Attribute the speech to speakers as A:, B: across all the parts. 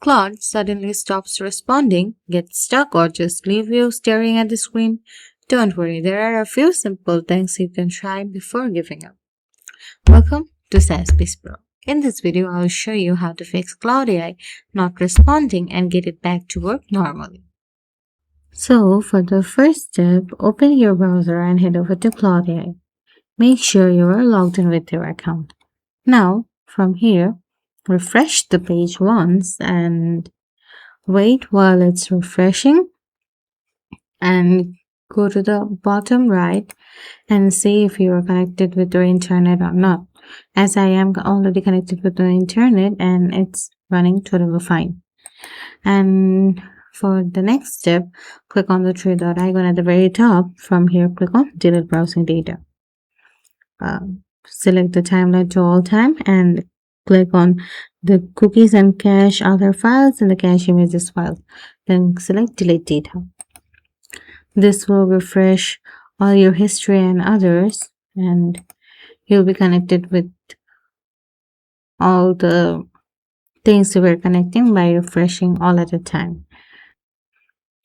A: Claude suddenly stops responding, gets stuck, or just leave you staring at the screen? Don't worry, there are a few simple things you can try before giving up. Welcome to Saas Pro. In this video, I'll show you how to fix Claude AI not responding and get it back to work normally. So, for the first step, open your browser and head over to Claude AI. Make sure you are logged in with your account. Now, from here, refresh the page once and wait while it's refreshing, and go to the bottom right and see if you are connected with your internet or not. As I am already connected with the internet and it's running totally fine. And for the next step, click on the three dot icon at the very top. From here, click on delete browsing data. Select the timeline to all time and click on the cookies and cache other files and the cache images file. Then select delete data. This will refresh all your history and others, and you'll be connected with all the things you were connecting by refreshing all at a time.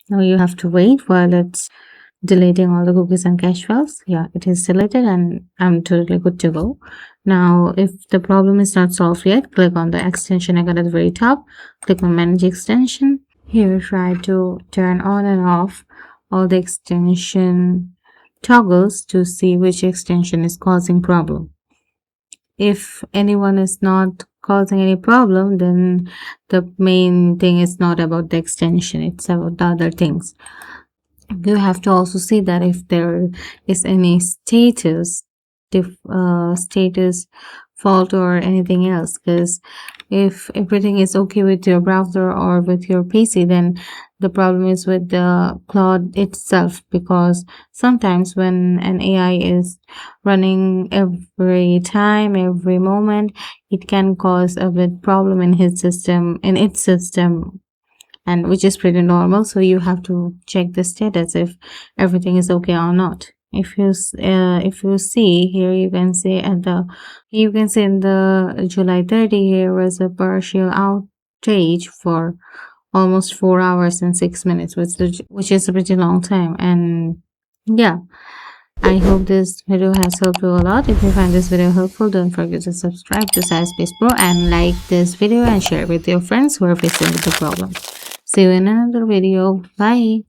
A: Now you have to wait while it's deleting all the cookies and cache files. Yeah, it is deleted and I'm totally good to go. Now, if the problem is not solved yet, click on the extension icon at the very top. Click on manage extension. Here, try to turn on and off all the extension toggles to see which extension is causing problem. If anyone is not causing any problem, then the main thing is not about the extension, it's about the other things. You have to also see that if there is any status fault or anything else, because if everything is okay with your browser or with your PC, then the problem is with the Claude itself, because sometimes when an AI is running every time, every moment, it can cause a bit problem in its system, and which is pretty normal. So you have to check the status if everything is okay or not. If you see here, you can see in the July 30 here was a partial outage for almost 4 hours and 6 minutes, which is a pretty long time. And yeah, I hope this video has helped you a lot. If you find this video helpful, don't forget to subscribe to Saas Pro and like this video and share it with your friends who are facing the problem. See you in another video. Bye.